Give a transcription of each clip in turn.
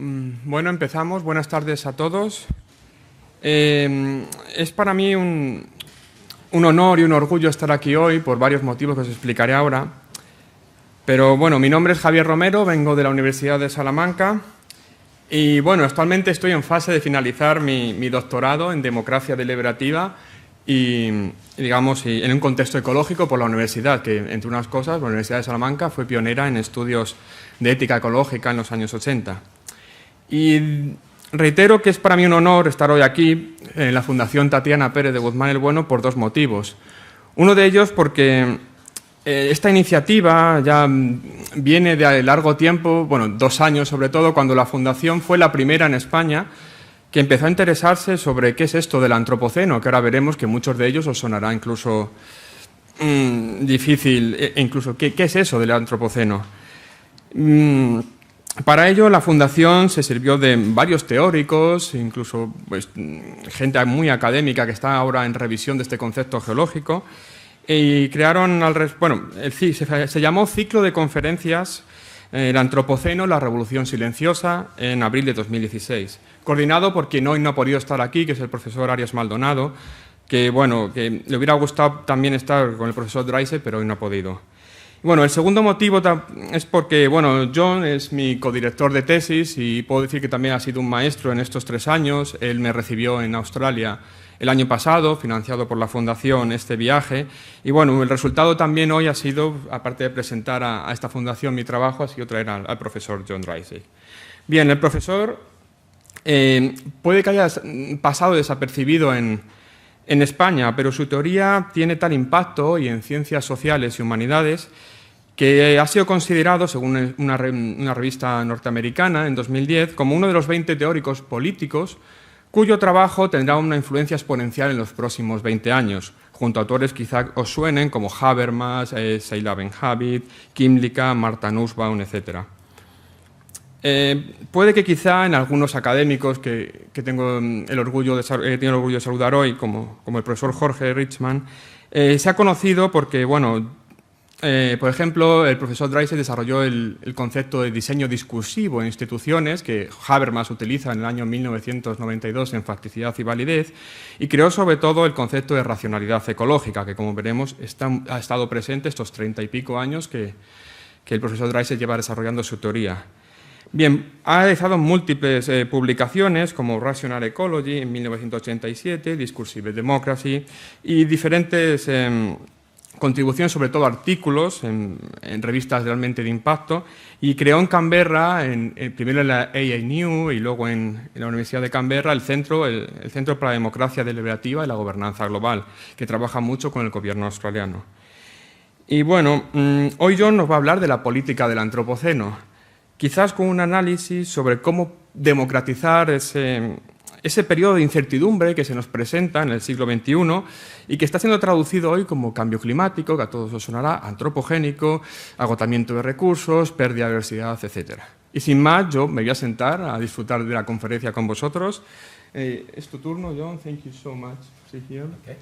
Bueno, empezamos. Buenas tardes a todos. Es para mí un honor y un orgullo estar aquí hoy por varios motivos que os explicaré ahora. Pero bueno, mi nombre es Javier Romero, vengo de la Universidad de Salamanca y bueno, actualmente estoy en fase de finalizar mi doctorado en democracia deliberativa y digamos en un contexto ecológico por la universidad, que entre unas cosas la Universidad de Salamanca fue pionera en estudios de ética ecológica en los años 80. Y reitero que es para mí un honor estar hoy aquí en la Fundación Tatiana Pérez de Guzmán el Bueno por dos motivos. Uno de ellos porque esta iniciativa ya viene de largo tiempo, bueno, 2 años sobre todo, cuando la Fundación fue la primera en España que empezó a interesarse sobre qué es esto del antropoceno, que ahora veremos que muchos de ellos os sonará incluso difícil, incluso ¿qué es eso del antropoceno? Para ello, la Fundación se sirvió de varios teóricos, incluso pues, gente muy académica que está ahora en revisión de este concepto geológico, y crearon, se llamó Ciclo de Conferencias El Antropoceno, la Revolución Silenciosa, en abril de 2016, coordinado por quien hoy no ha podido estar aquí, que es el profesor Arias Maldonado, que, bueno, que le hubiera gustado también estar con el profesor Dreisel, pero hoy no ha podido. Bueno, el segundo motivo es porque, bueno, John es mi codirector de tesis y puedo decir que también ha sido un maestro en estos 3 años. Él me recibió en Australia el año pasado, financiado por la Fundación, este viaje. Y bueno, el resultado también hoy ha sido, aparte de presentar a esta Fundación mi trabajo, ha sido traer al profesor John Dreisel. Bien, el profesor puede que haya pasado desapercibido en España, pero su teoría tiene tal impacto hoy en ciencias sociales y humanidades que ha sido considerado, según una revista norteamericana en 2010, como uno de los 20 teóricos políticos cuyo trabajo tendrá una influencia exponencial en los próximos 20 años, junto a autores quizá os suenen como Habermas, Sheila Ben-Habib, Kymlicka, Martha Nussbaum, etc. Puede que quizá en algunos académicos que tengo el orgullo de saludar hoy, como el profesor Jorge Richman, se ha conocido porque, bueno, por ejemplo, el profesor Dreisel desarrolló el concepto de diseño discursivo en instituciones que Habermas utiliza en el año 1992 en Facticidad y Validez y creó sobre todo el concepto de racionalidad ecológica, que como veremos ha estado presente estos 30 y pico años que el profesor Dreisel lleva desarrollando su teoría. Bien, ha realizado múltiples publicaciones como Rational Ecology en 1987, Discursive Democracy y diferentes contribuciones, sobre todo artículos en revistas realmente de impacto, y creó en Canberra, primero en la ANU y luego en la Universidad de Canberra, el Centro para la Democracia Deliberativa y la Gobernanza Global, que trabaja mucho con el gobierno australiano. Y bueno, hoy John nos va a hablar de la política del antropoceno, quizás con un análisis sobre cómo democratizar ese periodo de incertidumbre que se nos presenta en el siglo XXI y que está siendo traducido hoy como cambio climático, que a todos os sonará, antropogénico, agotamiento de recursos, pérdida de diversidad, etc. Y sin más, yo me voy a sentar a disfrutar de la conferencia con vosotros. Es tu turno, John. Thank you so much for being here. Okay.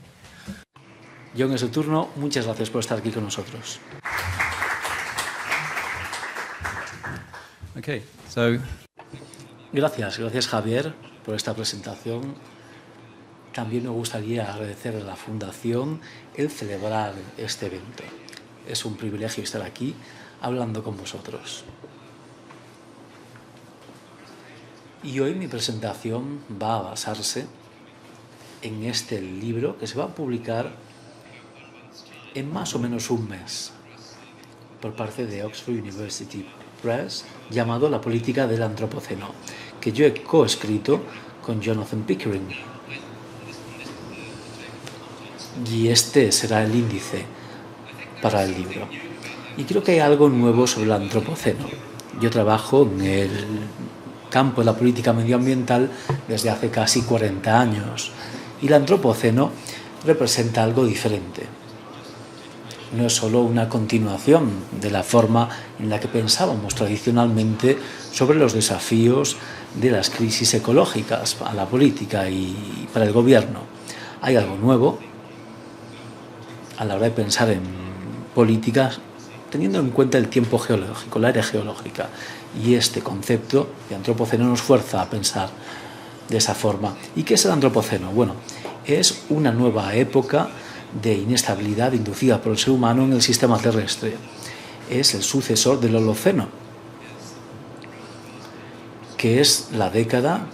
John, es tu turno. Muchas gracias por estar aquí con nosotros. Okay, so... Gracias Javier por esta presentación. También me gustaría agradecer a la Fundación el celebrar este evento. Es un privilegio estar aquí hablando con vosotros. Y hoy mi presentación va a basarse en este libro que se va a publicar en más o menos un mes por parte de Oxford University Press, llamado La política del antropoceno, que yo he coescrito con Jonathan Pickering. Y este será el índice para el libro. Y creo que hay algo nuevo sobre el antropoceno. Yo trabajo en el campo de la política medioambiental desde hace casi 40 años y el antropoceno representa algo diferente. No es solo una continuación de la forma en la que pensábamos tradicionalmente sobre los desafíos de las crisis ecológicas a la política y para el gobierno. Hay algo nuevo a la hora de pensar en políticas teniendo en cuenta el tiempo geológico, la era geológica. Y este concepto de antropoceno nos fuerza a pensar de esa forma. ¿Y qué es el antropoceno? Bueno, es una nueva época de inestabilidad inducida por el ser humano en el sistema terrestre. Es el sucesor del Holoceno, que es la década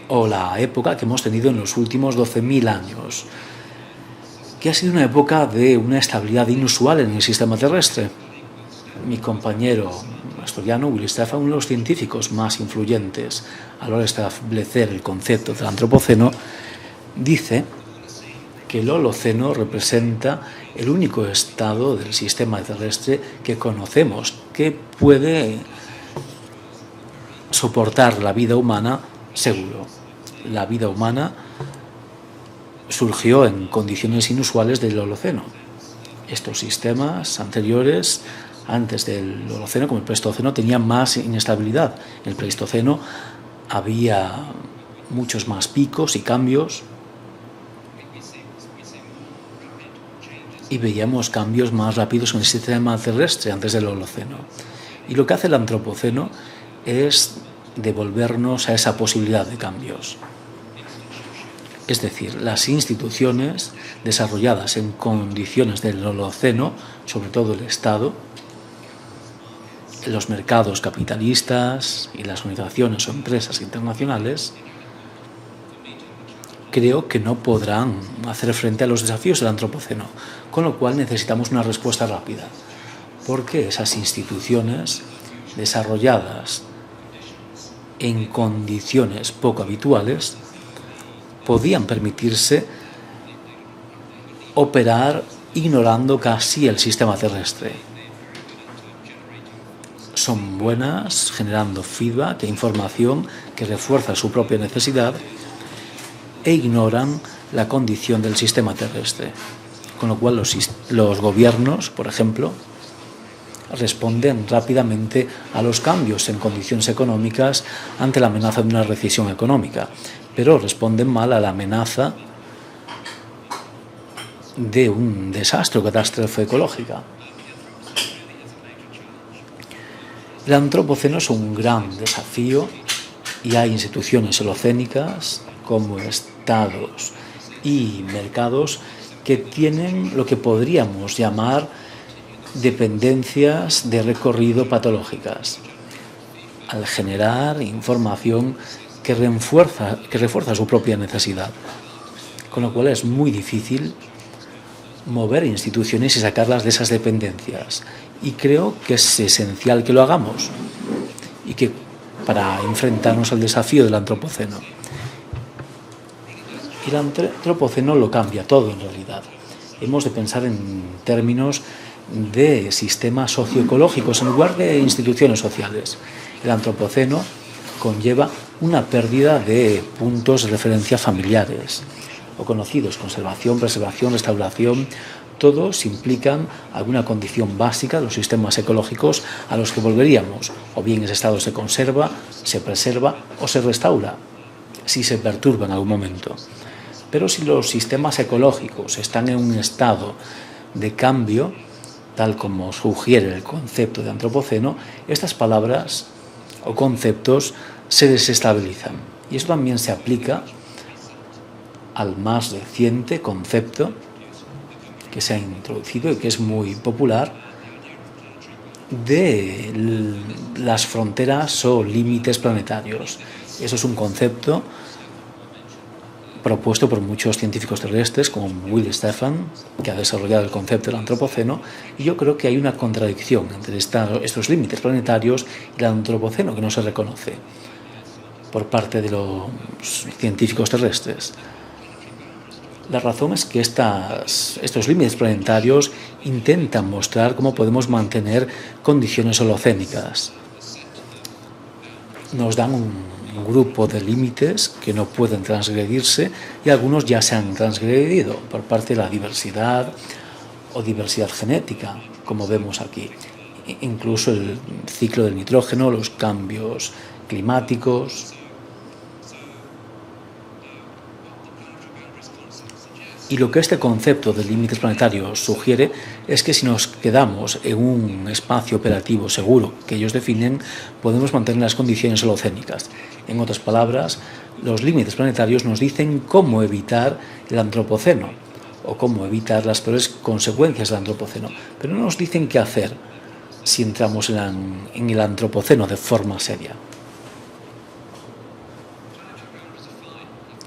o la época que hemos tenido en los últimos 12.000 años, que ha sido una época de una estabilidad inusual en el sistema terrestre. Mi compañero asturiano, Will Stephan, uno de los científicos más influyentes a la hora de establecer el concepto del antropoceno, dice que el Holoceno representa el único estado del sistema terrestre que conocemos que puede soportar la vida humana seguro. La vida humana surgió en condiciones inusuales del Holoceno. Estos sistemas anteriores, antes del Holoceno, como el Pleistoceno, tenían más inestabilidad. En el Pleistoceno había muchos más picos y cambios y veíamos cambios más rápidos en el sistema terrestre antes del Holoceno. Y lo que hace el Antropoceno es devolvernos a esa posibilidad de cambios. Es decir, las instituciones desarrolladas en condiciones del Holoceno, sobre todo el Estado, los mercados capitalistas y las organizaciones o empresas internacionales, creo que no podrán hacer frente a los desafíos del Antropoceno, con lo cual necesitamos una respuesta rápida, porque esas instituciones desarrolladas en condiciones poco habituales podían permitirse operar ignorando casi el sistema terrestre. Son buenas generando feedback e información que refuerza su propia necesidad e ignoran la condición del sistema terrestre. Con lo cual los gobiernos, por ejemplo, responden rápidamente a los cambios en condiciones económicas ante la amenaza de una recesión económica, pero responden mal a la amenaza de un desastre o catástrofe ecológica. El antropoceno es un gran desafío y hay instituciones holocénicas como estados y mercados que tienen lo que podríamos llamar dependencias de recorrido patológicas, al generar información que refuerza su propia necesidad, con lo cual es muy difícil mover instituciones y sacarlas de esas dependencias. Y creo que es esencial que lo hagamos y que para enfrentarnos al desafío del antropoceno. El antropoceno lo cambia todo en realidad. Hemos de pensar en términos de sistemas socioecológicos en lugar de instituciones sociales. El antropoceno conlleva una pérdida de puntos de referencia familiares o conocidos, conservación, preservación, restauración. Todos implican alguna condición básica de los sistemas ecológicos a los que volveríamos, o bien ese estado se conserva, se preserva o se restaura, si se perturba en algún momento. Pero si los sistemas ecológicos están en un estado de cambio, tal como sugiere el concepto de antropoceno, estas palabras o conceptos se desestabilizan. Y eso también se aplica al más reciente concepto que se ha introducido y que es muy popular de las fronteras o límites planetarios. Eso es un concepto propuesto por muchos científicos terrestres como Will Stephan, que ha desarrollado el concepto del antropoceno, y yo creo que hay una contradicción entre estos límites planetarios y el antropoceno que no se reconoce por parte de los científicos terrestres. La razón es que estos límites planetarios intentan mostrar cómo podemos mantener condiciones holocénicas. Nos dan un grupo de límites que no pueden transgredirse y algunos ya se han transgredido por parte de la diversidad o diversidad genética, como vemos aquí. Incluso el ciclo del nitrógeno, los cambios climáticos. Y lo que este concepto de límites planetarios sugiere es que si nos quedamos en un espacio operativo seguro que ellos definen, podemos mantener las condiciones holocénicas. En otras palabras, los límites planetarios nos dicen cómo evitar el antropoceno o cómo evitar las peores consecuencias del antropoceno, pero no nos dicen qué hacer si entramos en el antropoceno de forma seria.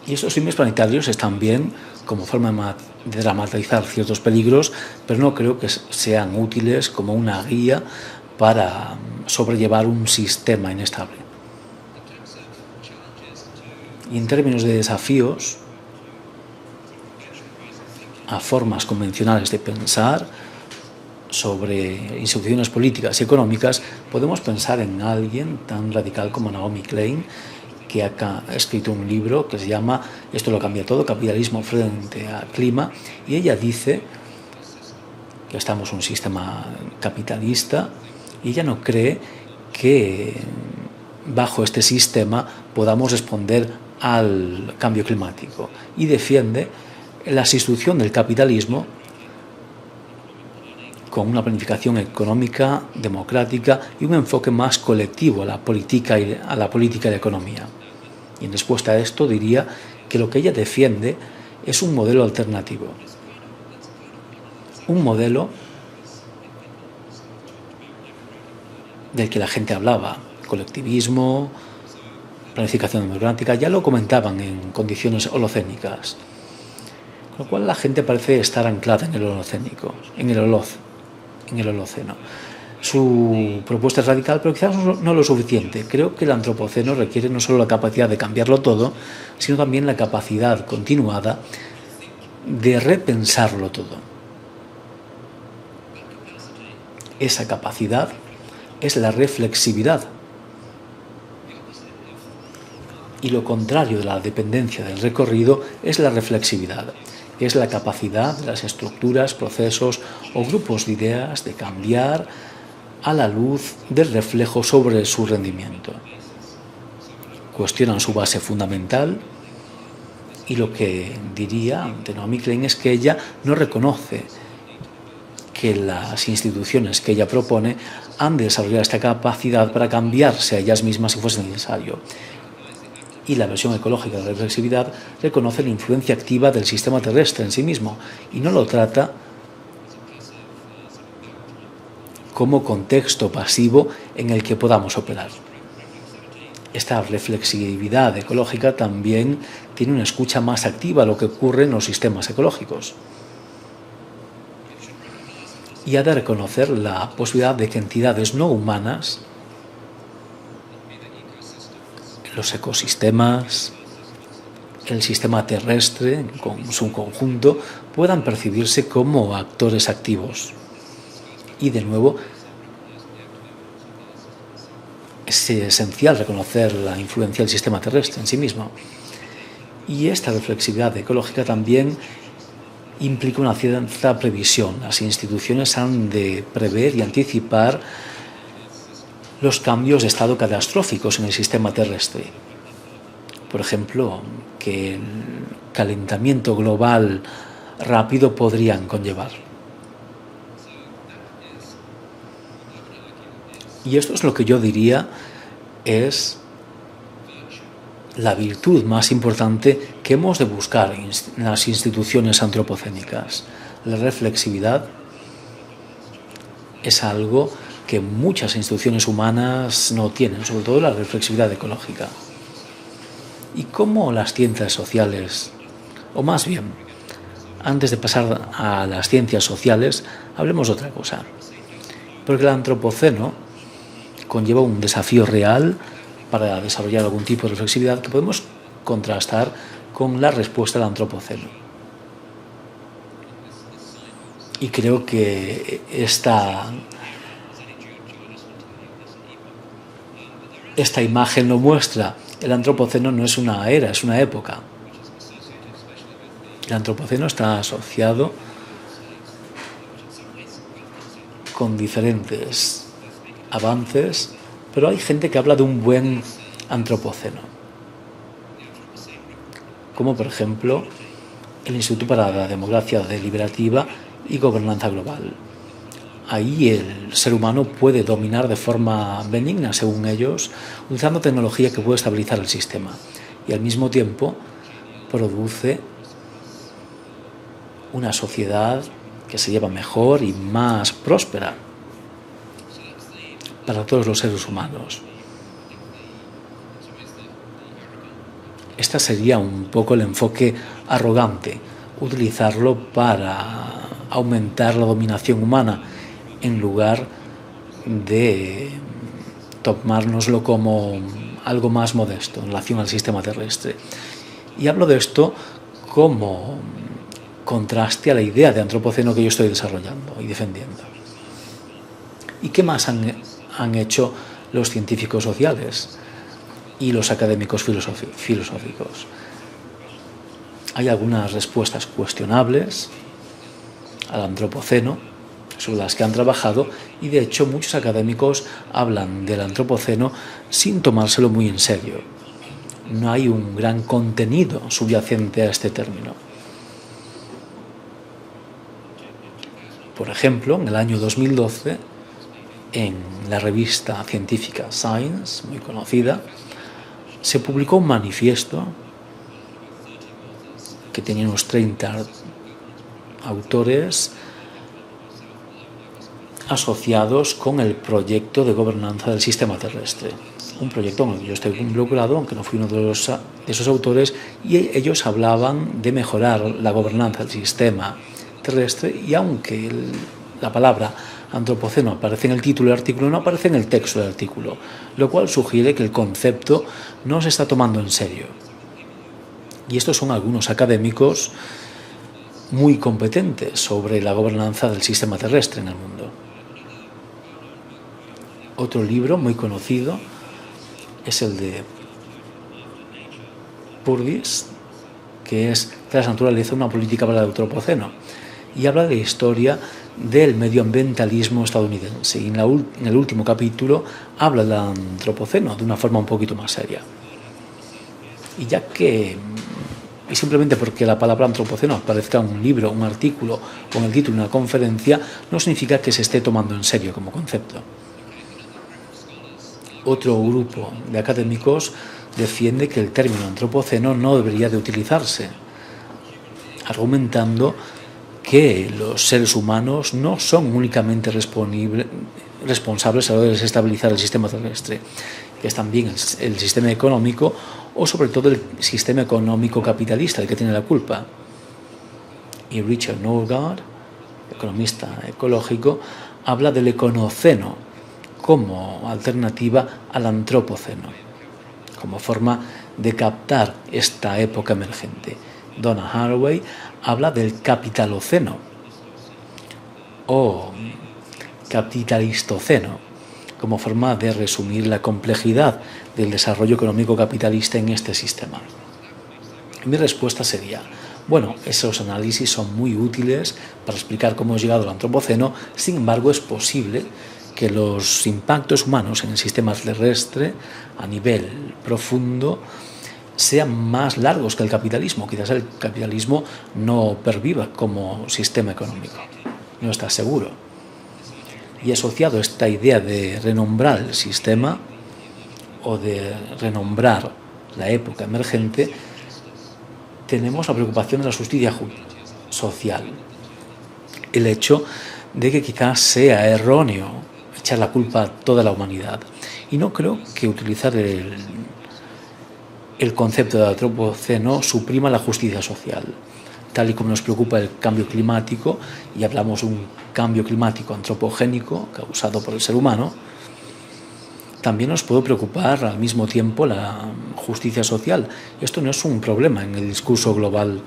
Y esos límites planetarios están bien como forma de dramatizar ciertos peligros, pero no creo que sean útiles como una guía para sobrellevar un sistema inestable. Y en términos de desafíos a formas convencionales de pensar sobre instituciones políticas y económicas, podemos pensar en alguien tan radical como Naomi Klein, que ha escrito un libro que se llama Esto lo cambia todo, capitalismo frente al clima, y ella dice que estamos en un sistema capitalista y ella no cree que bajo este sistema podamos responder al cambio climático, y defiende la sustitución del capitalismo con una planificación económica, democrática y un enfoque más colectivo a la política y la economía. Y en respuesta a esto diría que lo que ella defiende es un modelo alternativo. Un modelo del que la gente hablaba, colectivismo, planificación democrática, ya lo comentaban en condiciones holocénicas. Con lo cual la gente parece estar anclada en el holocénico, en el holoceno. Su propuesta es radical, pero quizás no lo suficiente. Creo que el antropoceno requiere no solo la capacidad de cambiarlo todo, sino también la capacidad continuada de repensarlo todo. Esa capacidad es la reflexividad. Y lo contrario de la dependencia del recorrido es la reflexividad. Es la capacidad de las estructuras, procesos o grupos de ideas de cambiar a la luz del reflejo sobre su rendimiento. Cuestionan su base fundamental y lo que diría de Naomi Klein es que ella no reconoce que las instituciones que ella propone han de desarrollar esta capacidad para cambiarse a ellas mismas si fuese necesario. Y la versión ecológica de la reflexividad reconoce la influencia activa del sistema terrestre en sí mismo y no lo trata como contexto pasivo en el que podamos operar. Esta reflexividad ecológica también tiene una escucha más activa a lo que ocurre en los sistemas ecológicos. Y ha de reconocer la posibilidad de que entidades no humanas, los ecosistemas, el sistema terrestre con su conjunto, puedan percibirse como actores activos. Y de nuevo, es esencial reconocer la influencia del sistema terrestre en sí mismo. Y esta reflexividad ecológica también implica una cierta previsión. Las instituciones han de prever y anticipar los cambios de estado catastróficos en el sistema terrestre. Por ejemplo, que el calentamiento global rápido podrían conllevar. Y esto es lo que yo diría es la virtud más importante que hemos de buscar en las instituciones antropocénicas. La reflexividad es algo que muchas instituciones humanas no tienen, sobre todo la reflexividad ecológica. Y cómo las ciencias sociales, o más bien, antes de pasar a las ciencias sociales, hablemos de otra cosa. Porque el antropoceno conlleva un desafío real para desarrollar algún tipo de reflexividad que podemos contrastar con la respuesta del antropoceno. Y creo que esta imagen lo muestra. El antropoceno no es una era, es una época. El antropoceno está asociado con diferentes avances, pero hay gente que habla de un buen antropoceno, como por ejemplo el Instituto para la Democracia Deliberativa y Gobernanza Global. Ahí el ser humano puede dominar de forma benigna, según ellos, utilizando tecnología que puede estabilizar el sistema y al mismo tiempo produce una sociedad que se lleva mejor y más próspera para todos los seres humanos. Este sería un poco el enfoque arrogante, utilizarlo para aumentar la dominación humana en lugar de tomárnoslo como algo más modesto en relación al sistema terrestre. Y hablo de esto como contraste a la idea de antropoceno que yo estoy desarrollando y defendiendo. ¿Y qué más han hecho los científicos sociales y los académicos filosóficos? Hay algunas respuestas cuestionables al antropoceno sobre las que han trabajado y de hecho muchos académicos hablan del antropoceno sin tomárselo muy en serio. No hay un gran contenido subyacente a este término. Por ejemplo, en el año 2012, en la revista científica Science, muy conocida, se publicó un manifiesto que tenía unos 30 autores asociados con el proyecto de gobernanza del sistema terrestre. Un proyecto en el que yo estoy involucrado, aunque no fui uno de esos autores, y ellos hablaban de mejorar la gobernanza del sistema terrestre, y aunque la palabra antropoceno aparece en el título del artículo, no aparece en el texto del artículo, lo cual sugiere que el concepto no se está tomando en serio. Y estos son algunos académicos muy competentes sobre la gobernanza del sistema terrestre en el mundo. Otro libro muy conocido es el de Purvis, que es Tras la naturaleza, una política para el antropoceno, y habla de la historia del medioambientalismo estadounidense. Y en el último capítulo habla del antropoceno de una forma un poquito más seria. Y simplemente porque la palabra antropoceno aparezca en un libro, un artículo o en el título de una conferencia, no significa que se esté tomando en serio como concepto. Otro grupo de académicos defiende que el término antropoceno no debería de utilizarse, argumentando que los seres humanos no son únicamente responsables a la hora de desestabilizar el sistema terrestre, que es también el sistema económico o sobre todo el sistema económico capitalista el que tiene la culpa. Y Richard Norgaard, economista ecológico, habla del econoceno como alternativa al antropoceno, como forma de captar esta época emergente. Donna Haraway habla del capitaloceno o capitalistoceno como forma de resumir la complejidad del desarrollo económico capitalista en este sistema. Mi respuesta sería, bueno, esos análisis son muy útiles para explicar cómo hemos llegado al antropoceno, sin embargo es posible que los impactos humanos en el sistema terrestre a nivel profundo sean más largos que el capitalismo. Quizás el capitalismo no perviva como sistema económico, no está seguro. Y asociado a esta idea de renombrar el sistema o de renombrar la época emergente, tenemos la preocupación de la justicia social. El hecho de que quizás sea erróneo echar la culpa a toda la humanidad. Y no creo que utilizar el concepto de antropoceno suprima la justicia social. Tal y como nos preocupa el cambio climático, y hablamos de un cambio climático antropogénico causado por el ser humano, también nos puede preocupar al mismo tiempo la justicia social. Esto no es un problema en el discurso global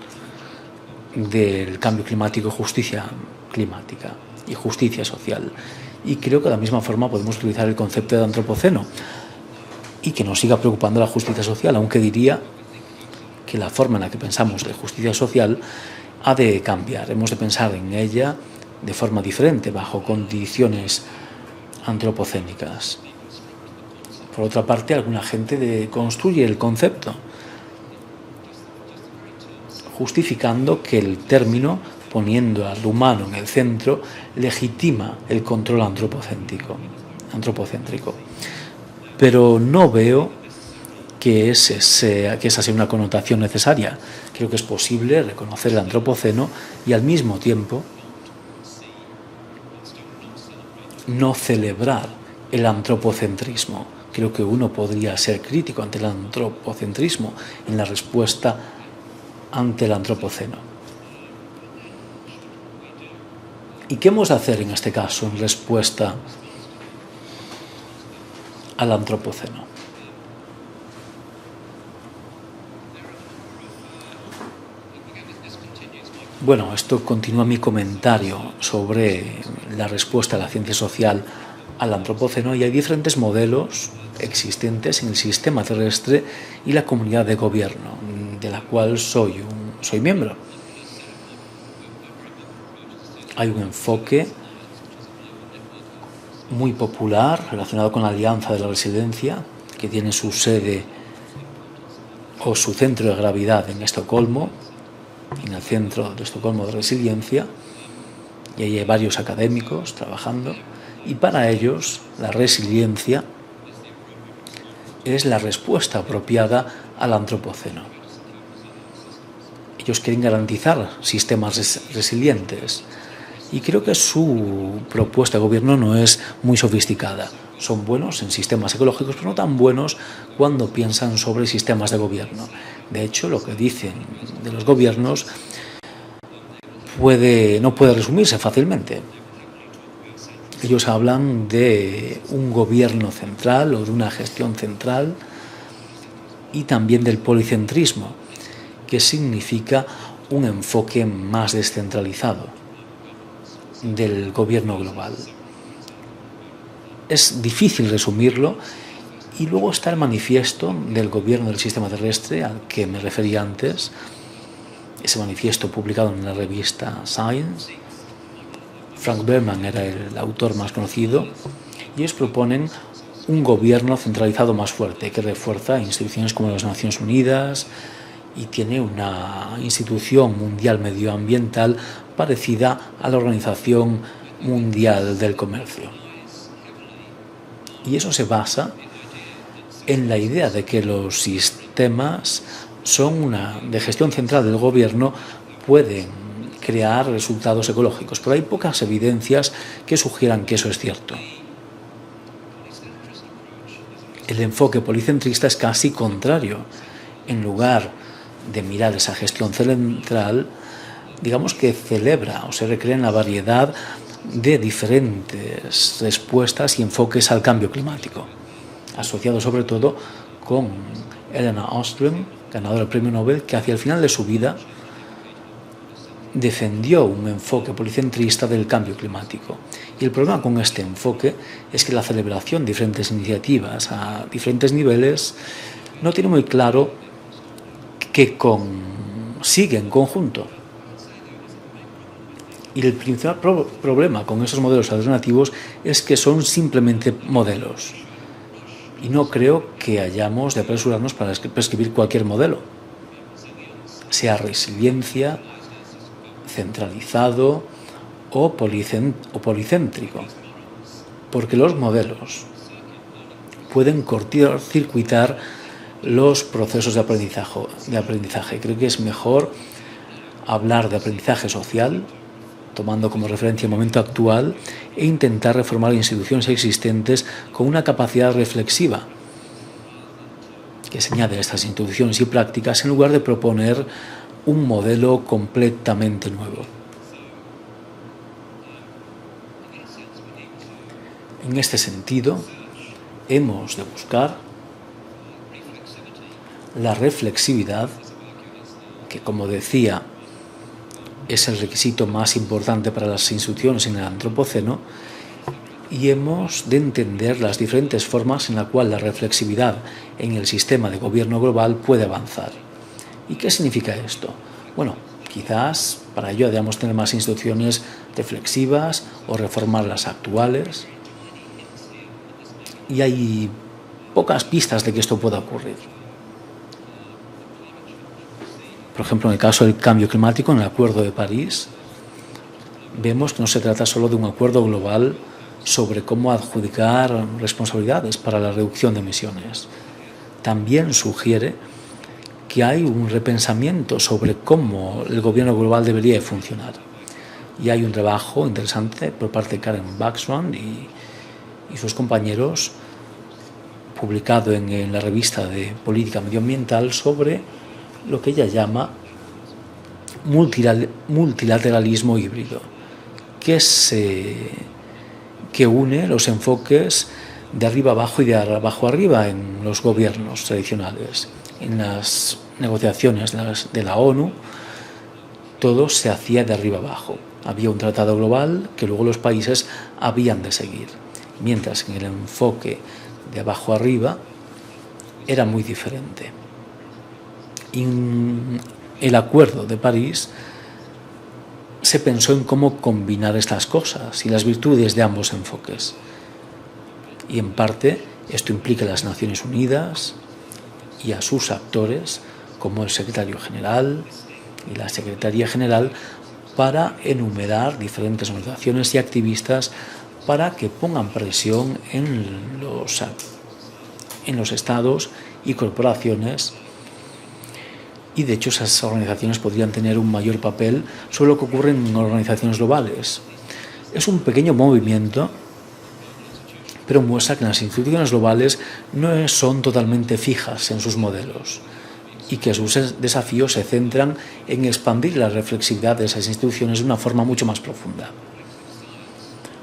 del cambio climático, justicia climática y justicia social. Y creo que de la misma forma podemos utilizar el concepto de antropoceno y que nos siga preocupando la justicia social, aunque diría que la forma en la que pensamos de justicia social ha de cambiar. Hemos de pensar en ella de forma diferente, bajo condiciones antropocénicas. Por otra parte, alguna gente construye el concepto justificando que el término, poniendo al humano en el centro, legitima el control antropocéntrico. Pero no veo que esa sea una connotación necesaria. Creo que es posible reconocer el antropoceno y al mismo tiempo no celebrar el antropocentrismo. Creo que uno podría ser crítico ante el antropocentrismo en la respuesta ante el antropoceno. ¿Y qué hemos de hacer en este caso en respuesta al antropoceno? Bueno, esto continúa mi comentario sobre la respuesta de la ciencia social al antropoceno, y hay diferentes modelos existentes en el sistema terrestre y la comunidad de gobierno, de la cual soy miembro. Hay un enfoque muy popular relacionado con la Alianza de la Resiliencia, que tiene su sede o su centro de gravedad en Estocolmo, en el Centro de Estocolmo de Resiliencia, y ahí hay varios académicos trabajando, y para ellos la resiliencia es la respuesta apropiada al antropoceno. Ellos quieren garantizar sistemas resilientes, y creo que su propuesta de gobierno no es muy sofisticada. Son buenos en sistemas ecológicos, pero no tan buenos cuando piensan sobre sistemas de gobierno. De hecho, lo que dicen de los gobiernos no puede resumirse fácilmente. Ellos hablan de un gobierno central o de una gestión central, y también del policentrismo, que significa un enfoque más descentralizado del gobierno global. Es difícil resumirlo, y luego está el manifiesto del gobierno del sistema terrestre al que me refería antes, ese manifiesto publicado en la revista Science. Frank Berman era el autor más conocido, y ellos proponen un gobierno centralizado más fuerte, que refuerza instituciones como las Naciones Unidas y tiene una institución mundial medioambiental parecida a la Organización Mundial del Comercio. Y eso se basa en la idea de que los sistemas de gestión central del gobierno pueden crear resultados ecológicos, pero hay pocas evidencias que sugieran que eso es cierto. El enfoque policentrista es casi contrario. En lugar de mirar esa gestión central, digamos que celebra o se recrea en la variedad de diferentes respuestas y enfoques al cambio climático, asociado sobre todo con Elena Ostrom, ganadora del Premio Nobel, que hacia el final de su vida defendió un enfoque policentrista del cambio climático. Y el problema con este enfoque es que la celebración de diferentes iniciativas a diferentes niveles no tiene muy claro que consigue en conjunto. Y el principal problema con esos modelos alternativos es que son simplemente modelos. Y no creo que hayamos de apresurarnos para prescribir cualquier modelo, sea resiliencia, centralizado o policéntrico, porque los modelos pueden cortocircuitar los procesos de aprendizaje. Creo que es mejor hablar de aprendizaje social, tomando como referencia el momento actual, e intentar reformar instituciones existentes con una capacidad reflexiva que se añade a estas instituciones y prácticas, en lugar de proponer un modelo completamente nuevo. En este sentido, hemos de buscar la reflexividad, que, como decía, es el requisito más importante para las instituciones en el antropoceno, y hemos de entender las diferentes formas en las cuales la reflexividad en el sistema de gobierno global puede avanzar. ¿Y qué significa esto? Bueno, quizás para ello debamos tener más instituciones reflexivas o reformar las actuales, y hay pocas pistas de que esto pueda ocurrir. Por ejemplo, en el caso del cambio climático, en el Acuerdo de París, vemos que no se trata solo de un acuerdo global sobre cómo adjudicar responsabilidades para la reducción de emisiones. También sugiere que hay un repensamiento sobre cómo el gobierno global debería funcionar. Y hay un trabajo interesante por parte de Karen Buxbaum y sus compañeros, publicado en la revista de Política Medioambiental, sobre lo que ella llama multilateralismo híbrido, que une los enfoques de arriba abajo y de abajo arriba en los gobiernos tradicionales. En las negociaciones de la ONU, todo se hacía de arriba abajo. Había un tratado global que luego los países habían de seguir, mientras que en el enfoque de abajo arriba era muy diferente. En el Acuerdo de París se pensó en cómo combinar estas cosas y las virtudes de ambos enfoques. Y en parte esto implica a las Naciones Unidas y a sus actores, como el secretario general y la secretaría general, para enumerar diferentes organizaciones y activistas para que pongan presión en los estados y corporaciones. Y de hecho esas organizaciones podrían tener un mayor papel sobre lo que ocurre en organizaciones globales. Es un pequeño movimiento, pero muestra que las instituciones globales no son totalmente fijas en sus modelos y que sus desafíos se centran en expandir la reflexividad de esas instituciones de una forma mucho más profunda.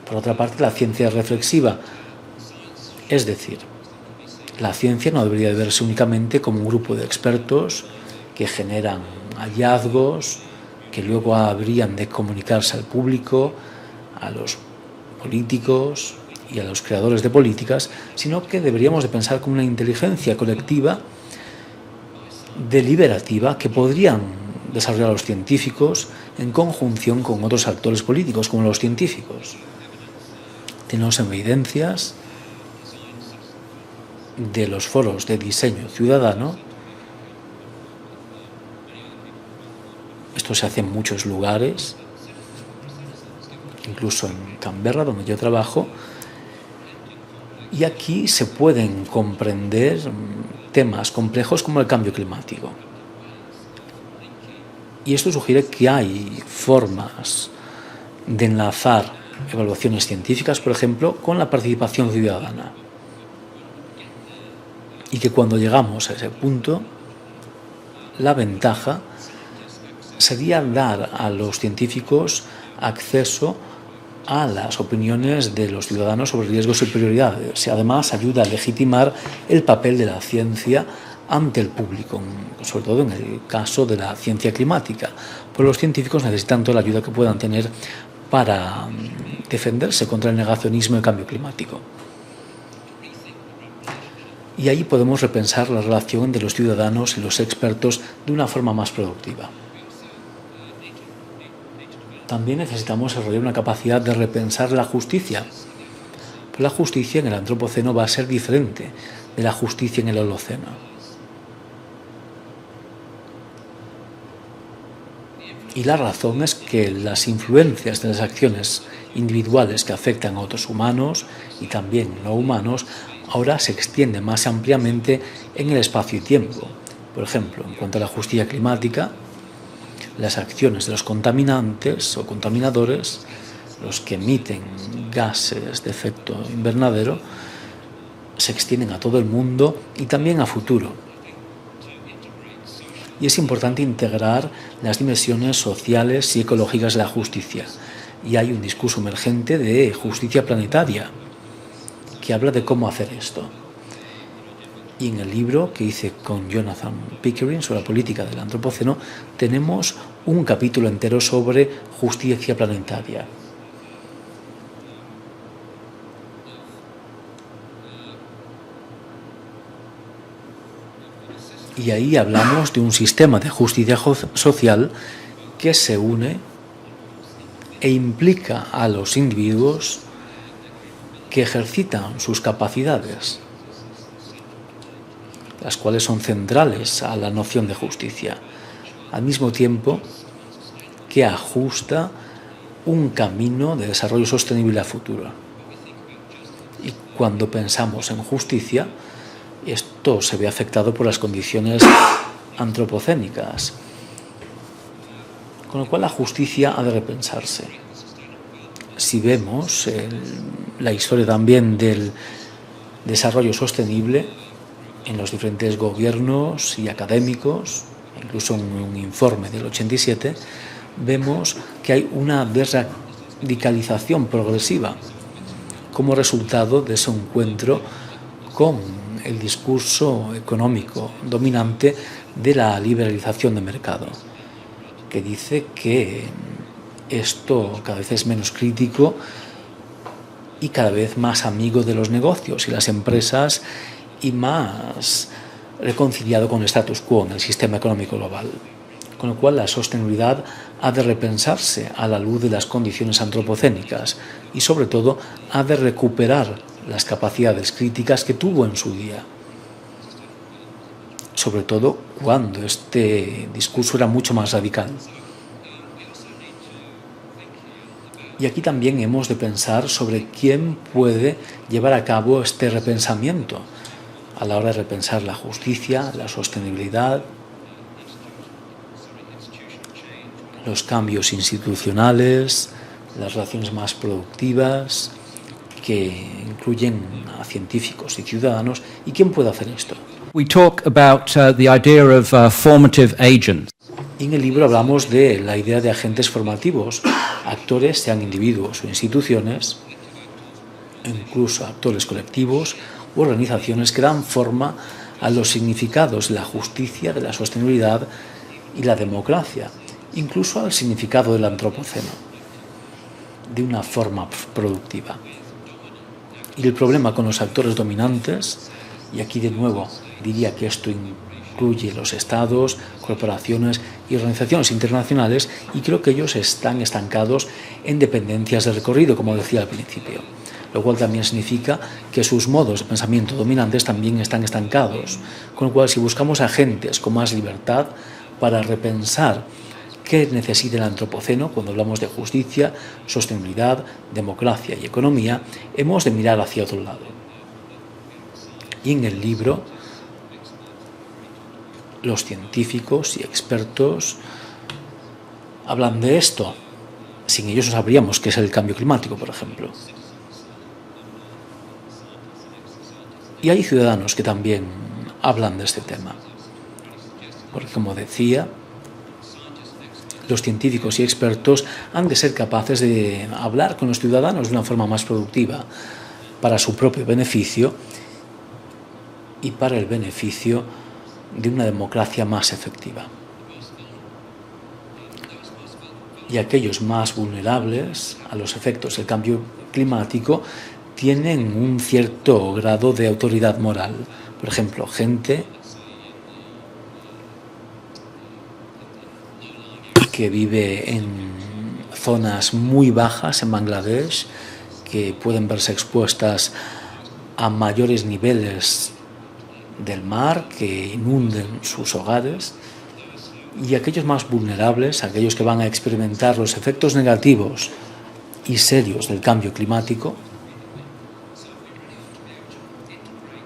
Por otra parte, la ciencia reflexiva, es decir, la ciencia no debería de verse únicamente como un grupo de expertos que generan hallazgos que luego habrían de comunicarse al público, a los políticos y a los creadores de políticas, sino que deberíamos de pensar como una inteligencia colectiva deliberativa que podrían desarrollar los científicos en conjunción con otros actores políticos, como los científicos. Tenemos evidencias de los foros de diseño ciudadano. Esto se hace en muchos lugares, incluso en Canberra, donde yo trabajo, y aquí se pueden comprender temas complejos como el cambio climático. Y esto sugiere que hay formas de enlazar evaluaciones científicas, por ejemplo, con la participación ciudadana. Y que cuando llegamos a ese punto, la ventaja sería dar a los científicos acceso a las opiniones de los ciudadanos sobre riesgos y prioridades, y además ayuda a legitimar el papel de la ciencia ante el público, sobre todo en el caso de la ciencia climática, pues los científicos necesitan toda la ayuda que puedan tener para defenderse contra el negacionismo y el cambio climático. Y ahí podemos repensar la relación de los ciudadanos y los expertos de una forma más productiva. También necesitamos desarrollar una capacidad de repensar la justicia. Pero la justicia en el antropoceno va a ser diferente de la justicia en el holoceno. Y la razón es que las influencias de las acciones individuales que afectan a otros humanos y también no humanos ahora se extienden más ampliamente en el espacio y tiempo. Por ejemplo, en cuanto a la justicia climática, las acciones de los contaminantes o contaminadores, los que emiten gases de efecto invernadero, se extienden a todo el mundo y también a futuro. Y es importante integrar las dimensiones sociales y ecológicas de la justicia. Y hay un discurso emergente de justicia planetaria que habla de cómo hacer esto. Y en el libro que hice con Jonathan Pickering sobre la política del antropoceno tenemos un capítulo entero sobre justicia planetaria. Y ahí hablamos de un sistema de justicia social que se une e implica a los individuos que ejercitan sus capacidades, las cuales son centrales a la noción de justicia. al mismo tiempo que ajusta un camino de desarrollo sostenible a futuro. Y cuando pensamos en justicia, esto se ve afectado por las condiciones antropocénicas, con lo cual la justicia ha de repensarse. Si vemos la historia también del desarrollo sostenible en los diferentes gobiernos y académicos, incluso en un informe del 87, vemos que hay una desradicalización progresiva como resultado de ese encuentro con el discurso económico dominante de la liberalización de mercado, que dice que esto cada vez es menos crítico y cada vez más amigo de los negocios y las empresas y más reconciliado con el status quo en el sistema económico global. Con lo cual la sostenibilidad ha de repensarse a la luz de las condiciones antropocénicas y sobre todo ha de recuperar las capacidades críticas que tuvo en su día, sobre todo cuando este discurso era mucho más radical. Y aquí también hemos de pensar sobre quién puede llevar a cabo este repensamiento a la hora de repensar la justicia, la sostenibilidad, los cambios institucionales, las relaciones más productivas que incluyen a científicos y ciudadanos. ¿Y quién puede hacer esto? We talk about the idea of formative agents. Y en el libro hablamos de la idea de agentes formativos, actores, sean individuos o instituciones, incluso actores colectivos u organizaciones que dan forma a los significados de la justicia, de la sostenibilidad y la democracia, incluso al significado del antropoceno, de una forma productiva. Y el problema con los actores dominantes, y aquí de nuevo diría que esto incluye los estados, corporaciones y organizaciones internacionales, y creo que ellos están estancados en dependencias de recorrido, como decía al principio, lo cual también significa que sus modos de pensamiento dominantes también están estancados, con lo cual si buscamos agentes con más libertad para repensar qué necesita el antropoceno cuando hablamos de justicia, sostenibilidad, democracia y economía, hemos de mirar hacia otro lado. Y en el libro, los científicos y expertos hablan de esto. Sin ellos no sabríamos qué es el cambio climático, por ejemplo. Y hay ciudadanos que también hablan de este tema. Porque, como decía, los científicos y expertos han de ser capaces de hablar con los ciudadanos de una forma más productiva para su propio beneficio y para el beneficio de una democracia más efectiva. Y aquellos más vulnerables a los efectos del cambio climático tienen un cierto grado de autoridad moral. Por ejemplo, gente que vive en zonas muy bajas en Bangladesh, que pueden verse expuestas a mayores niveles del mar que inunden sus hogares, y aquellos más vulnerables, aquellos que van a experimentar los efectos negativos y serios del cambio climático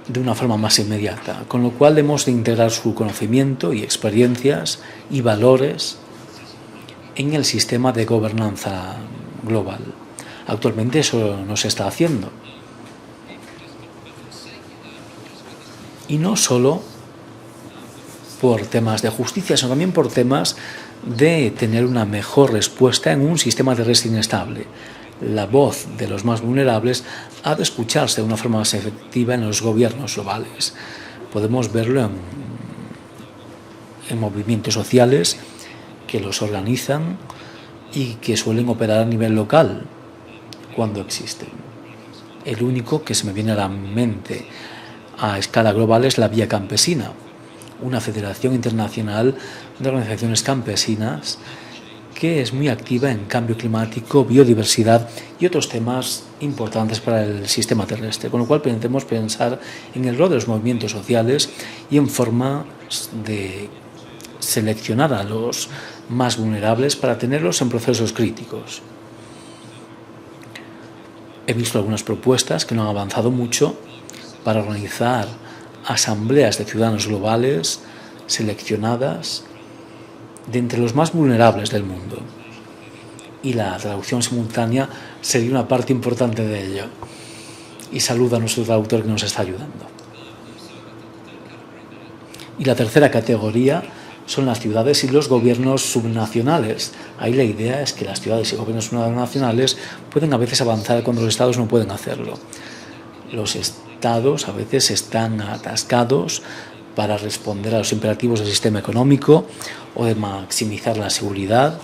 de una forma más inmediata, con lo cual hemos de integrar su conocimiento y experiencias y valores en el sistema de gobernanza global. Actualmente eso no se está haciendo. Y no solo por temas de justicia, sino también por temas de tener una mejor respuesta en un sistema terrestre inestable. La voz de los más vulnerables ha de escucharse de una forma más efectiva en los gobiernos globales. Podemos verlo en movimientos sociales que los organizan y que suelen operar a nivel local cuando existen. El único que se me viene a la mente a escala global es la Vía Campesina, una federación internacional de organizaciones campesinas que es muy activa en cambio climático, biodiversidad y otros temas importantes para el sistema terrestre, con lo cual podemos pensar en el rol de los movimientos sociales y en formas de seleccionar a los más vulnerables para tenerlos en procesos críticos. He visto algunas propuestas que no han avanzado mucho para organizar asambleas de ciudadanos globales seleccionadas de entre los más vulnerables del mundo. Y la traducción simultánea sería una parte importante de ello. Y saludo a nuestro traductor que nos está ayudando. Y la tercera categoría son las ciudades y los gobiernos subnacionales. Ahí la idea es que las ciudades y gobiernos subnacionales pueden a veces avanzar cuando los estados no pueden hacerlo. Los estados a veces están atascados para responder a los imperativos del sistema económico o de maximizar la seguridad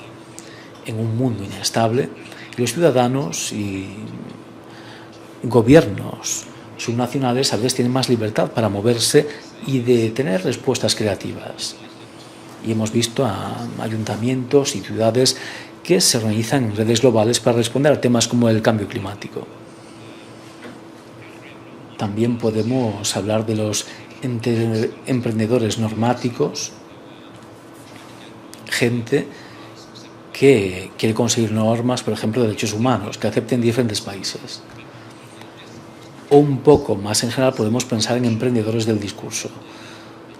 en un mundo inestable. Y los ciudadanos y gobiernos subnacionales a veces tienen más libertad para moverse y de tener respuestas creativas. Y hemos visto a ayuntamientos y ciudades que se organizan en redes globales para responder a temas como el cambio climático. También podemos hablar de los emprendedores normáticos, gente que quiere conseguir normas, por ejemplo, de derechos humanos, que acepten diferentes países. O un poco más en general podemos pensar en emprendedores del discurso.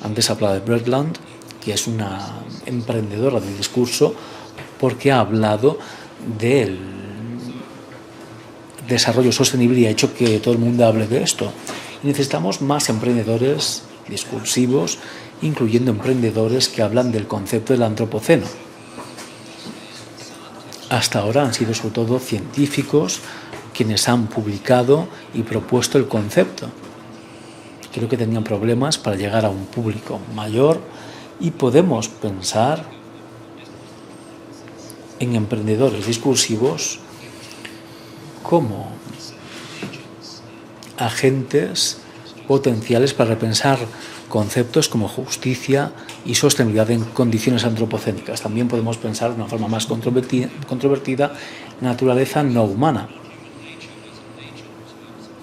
Antes hablaba de Bretland, que es una emprendedora del discurso porque ha hablado del desarrollo sostenible y ha hecho que todo el mundo hable de esto. Y necesitamos más emprendedores discursivos, incluyendo emprendedores que hablan del concepto del antropoceno. Hasta ahora han sido sobre todo científicos quienes han publicado y propuesto el concepto. Creo que tenían problemas para llegar a un público mayor y podemos pensar en emprendedores discursivos como agentes potenciales para repensar conceptos como justicia y sostenibilidad en condiciones antropocénicas. También podemos pensar de una forma más controvertida naturaleza no humana.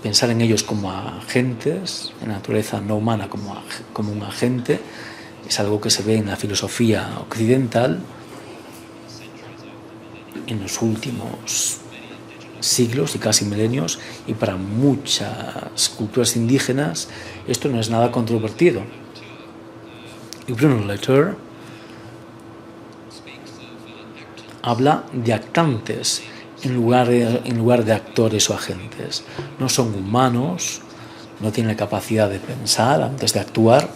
Pensar en ellos como agentes, en naturaleza no humana como un agente, es algo que se ve en la filosofía occidental en los últimos siglos y casi milenios, y para muchas culturas indígenas esto no es nada controvertido. Y Bruno Latour habla de actantes en lugar de actores o agentes. No son humanos, no tienen la capacidad de pensar antes de actuar,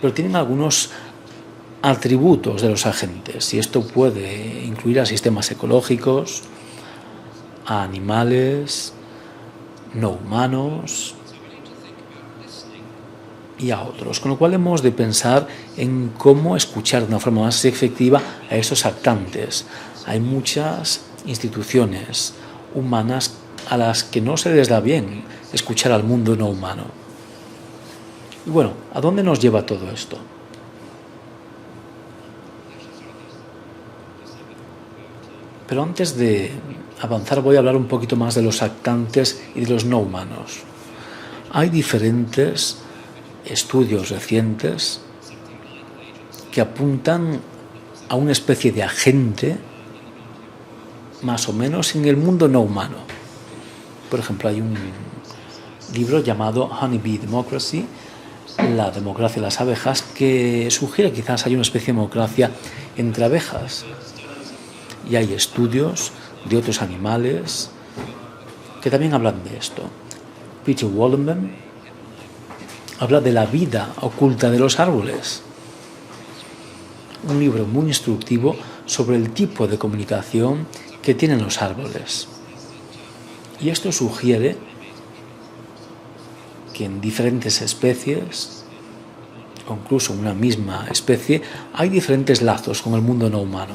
pero tienen algunos atributos de los agentes, y esto puede incluir a sistemas ecológicos, a animales no humanos y a otros, con lo cual hemos de pensar en cómo escuchar de una forma más efectiva a estos actantes. Hay muchas instituciones humanas a las que no se les da bien escuchar al mundo no humano. Y bueno, ¿a dónde nos lleva todo esto? Pero antes de avanzar voy a hablar un poquito más de los actantes y de los no humanos. Hay diferentes estudios recientes que apuntan a una especie de agente más o menos en el mundo no humano. Por ejemplo, hay un libro llamado Honeybee Democracy, la democracia de las abejas, que sugiere que quizás hay una especie de democracia entre abejas. Y hay estudios de otros animales que también hablan de esto. Peter Wollenben habla de la vida oculta de los árboles. Un libro muy instructivo sobre el tipo de comunicación que tienen los árboles. Y esto sugiere que en diferentes especies, o incluso en una misma especie, hay diferentes lazos con el mundo no humano.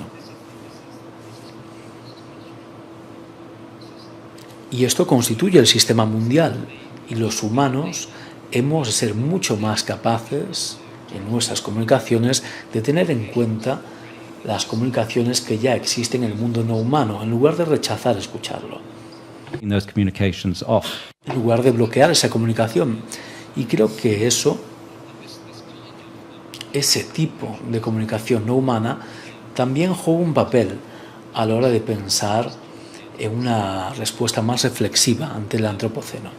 Y esto constituye el sistema mundial, y los humanos hemos de ser mucho más capaces en nuestras comunicaciones de tener en cuenta las comunicaciones que ya existen en el mundo no humano, en lugar de rechazar escucharlo. Those communications off. En lugar de bloquear esa comunicación. Y creo que eso ese tipo de comunicación no humana también juega un papel a la hora de pensar en una respuesta más reflexiva ante el antropoceno.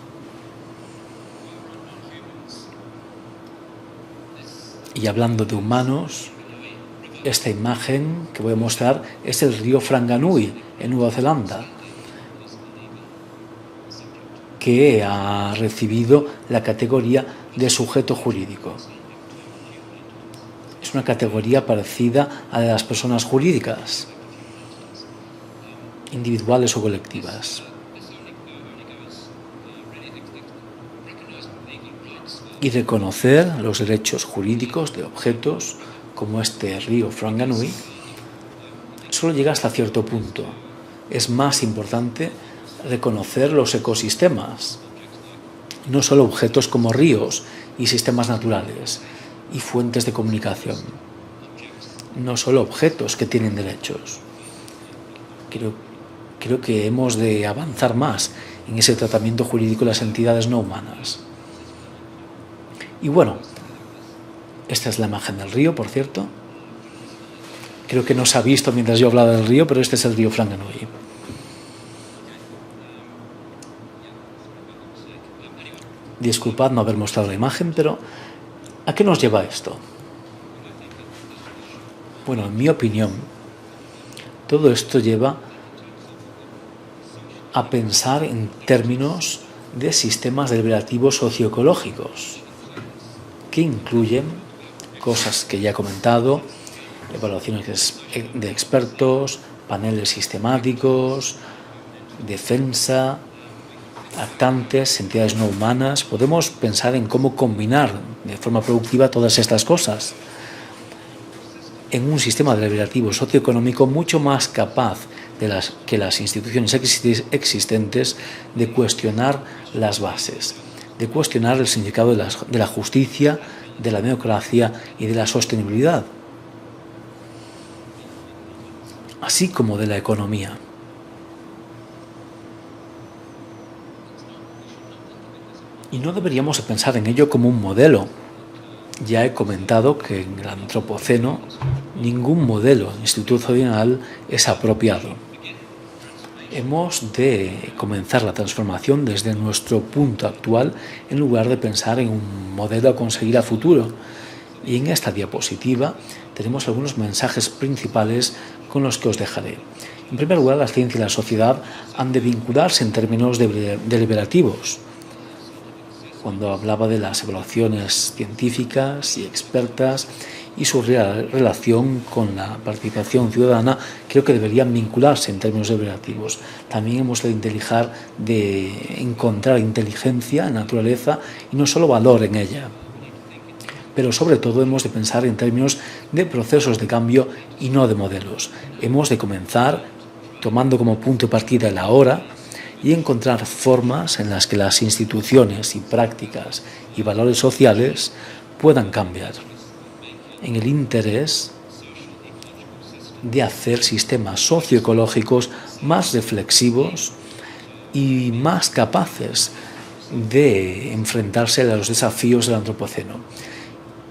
Y hablando de humanos, esta imagen que voy a mostrar es el río Whanganui en Nueva Zelanda, que ha recibido la categoría de sujeto jurídico. Es una categoría parecida a la de las personas jurídicas, individuales o colectivas. Y reconocer los derechos jurídicos de objetos como este río Whanganui solo llega hasta cierto punto. Es más importante reconocer los ecosistemas, no solo objetos como ríos y sistemas naturales y fuentes de comunicación, no solo objetos que tienen derechos. Creo que hemos de avanzar más en ese tratamiento jurídico de las entidades no humanas. Y bueno, esta es la imagen del río, por cierto. Creo que no se ha visto mientras yo hablaba del río, pero este es el río Whanganui. Disculpad no haber mostrado la imagen, pero ¿a qué nos lleva esto? Bueno, en mi opinión, todo esto lleva a pensar en términos de sistemas deliberativos socioecológicos, que incluyen cosas que ya he comentado, evaluaciones de expertos, paneles sistemáticos, defensa, actantes, entidades no humanas. Podemos pensar en cómo combinar de forma productiva todas estas cosas en un sistema deliberativo socioeconómico mucho más capaz que las instituciones existentes de cuestionar las bases, de cuestionar el significado de la justicia, de la democracia y de la sostenibilidad, así como de la economía. Y no deberíamos pensar en ello como un modelo. Ya he comentado que en el antropoceno ningún modelo institucional es apropiado. Hemos de comenzar la transformación desde nuestro punto actual en lugar de pensar en un modelo a conseguir a futuro. Y en esta diapositiva tenemos algunos mensajes principales con los que os dejaré. En primer lugar, la ciencia y la sociedad han de vincularse en términos deliberativos. Cuando hablaba de las evaluaciones científicas y expertas y su relación con la participación ciudadana, creo que deberían vincularse en términos deliberativos. También hemos de encontrar inteligencia en la naturaleza y no solo valor en ella. Pero sobre todo hemos de pensar en términos de procesos de cambio y no de modelos. Hemos de comenzar tomando como punto de partida el ahora y encontrar formas en las que las instituciones y prácticas y valores sociales puedan cambiar, en el interés de hacer sistemas socioecológicos más reflexivos y más capaces de enfrentarse a los desafíos del antropoceno.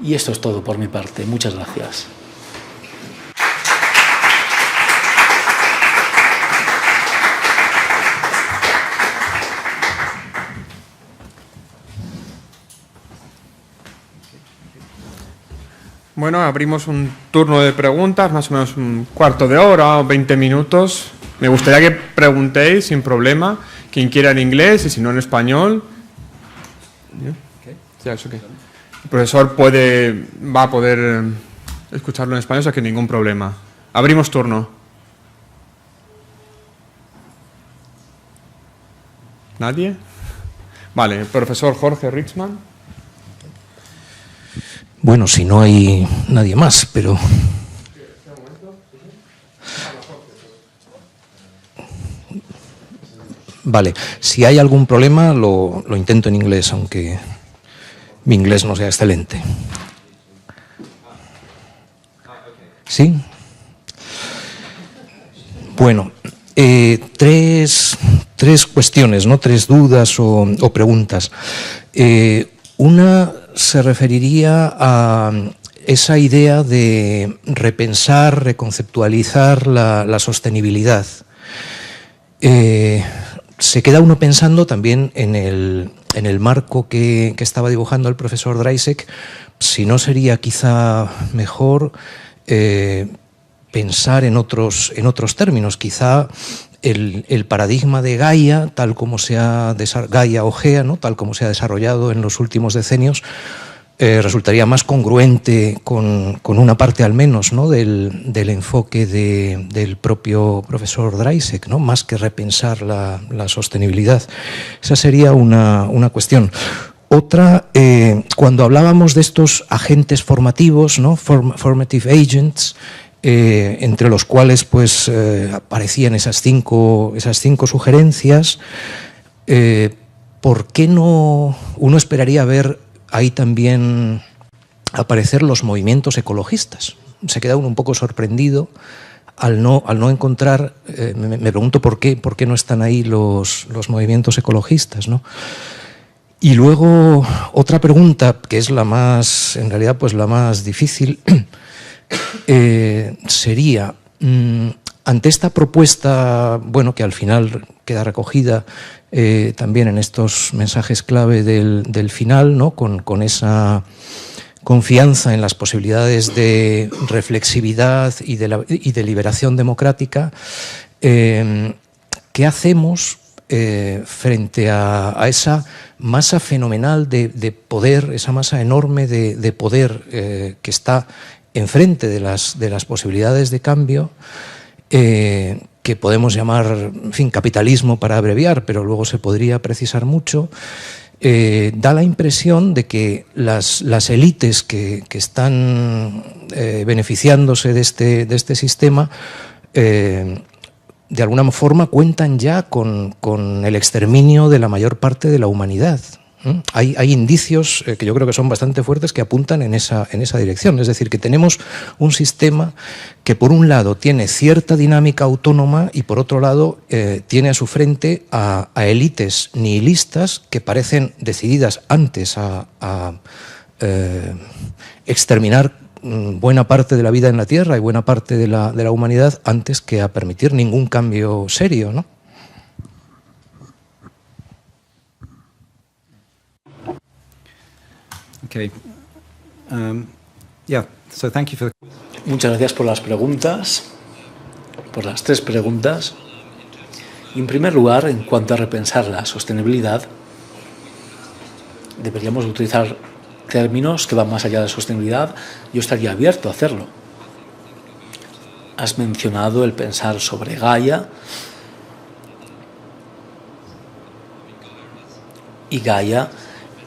Y esto es todo por mi parte. Muchas gracias. Bueno, abrimos un turno de preguntas, más o menos un cuarto de hora o 20 minutos. Me gustaría que preguntéis sin problema, quien quiera en inglés y si no en español. Yeah, it's okay. El profesor va a poder escucharlo en español, o sea que ningún problema. Abrimos turno. ¿Nadie? Vale, profesor Jorge Richman. Bueno, si no hay nadie más, pero... Vale, si hay algún problema lo intento en inglés, aunque mi inglés no sea excelente. ¿Sí? Bueno, tres cuestiones, ¿no? Tres dudas o preguntas. Una se referiría a esa idea de repensar, reconceptualizar la sostenibilidad. Se queda uno pensando también en el marco que estaba dibujando el profesor Dreisek, si no sería quizá mejor pensar en otros términos. Quizá el paradigma de Gaia, tal como se ha Gaia o Gea, ¿no?, tal como se ha desarrollado en los últimos decenios, resultaría más congruente con una parte al menos, ¿no?, del enfoque del propio profesor Dreisek, ¿no?, más que repensar la sostenibilidad. Esa sería una cuestión. Otra, cuando hablábamos de estos agentes formativos, ¿no?, formative agents, entre los cuales pues aparecían esas cinco sugerencias, ¿por qué no uno esperaría ver ahí también aparecer los movimientos ecologistas? Se queda uno un poco sorprendido al no encontrar, me pregunto por qué no están ahí los movimientos ecologistas, ¿no? Y luego otra pregunta, que es la más, en realidad pues la más difícil, sería, ante esta propuesta, bueno, que al final queda recogida también en estos mensajes clave del final, ¿no?, con esa confianza en las posibilidades de reflexividad y de liberación democrática, ¿qué hacemos frente a esa masa fenomenal de poder, esa masa enorme de poder que está enfrente de las posibilidades de cambio, que podemos llamar, en fin, capitalismo para abreviar, pero luego se podría precisar mucho? Da la impresión de que las élites que están beneficiándose de este sistema, de alguna forma cuentan ya con el exterminio de la mayor parte de la humanidad. Hay indicios que yo creo que son bastante fuertes que apuntan en esa dirección. Es decir, que tenemos un sistema que por un lado tiene cierta dinámica autónoma y por otro lado tiene a su frente a élites nihilistas que parecen decididas antes a exterminar buena parte de la vida en la Tierra y buena parte de la humanidad antes que a permitir ningún cambio serio, ¿no? Okay. So thank you for Muchas gracias por las preguntas, por las tres preguntas. Y en primer lugar, en cuanto a repensar la sostenibilidad, deberíamos utilizar términos que van más allá de la sostenibilidad. Yo estaría abierto a hacerlo. Has mencionado el pensar sobre Gaia. Y Gaia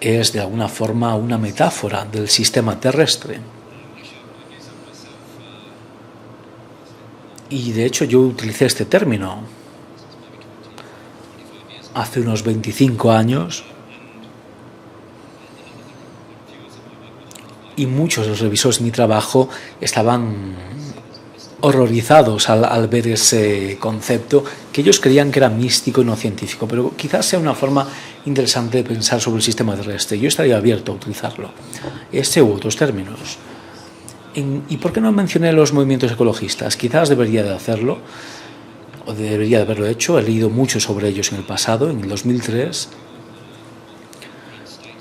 es de alguna forma una metáfora del sistema terrestre. Y de hecho yo utilicé este término hace unos 25 años y muchos de los revisores de mi trabajo estaban horrorizados al ver ese concepto, que ellos creían que era místico y no científico, pero quizás sea una forma interesante de pensar sobre el sistema terrestre. Yo estaría abierto a utilizarlo, ese u otros términos. ¿Y por qué no mencioné los movimientos ecologistas? Quizás debería de hacerlo, o debería de haberlo hecho. He leído mucho sobre ellos en el pasado. En el 2003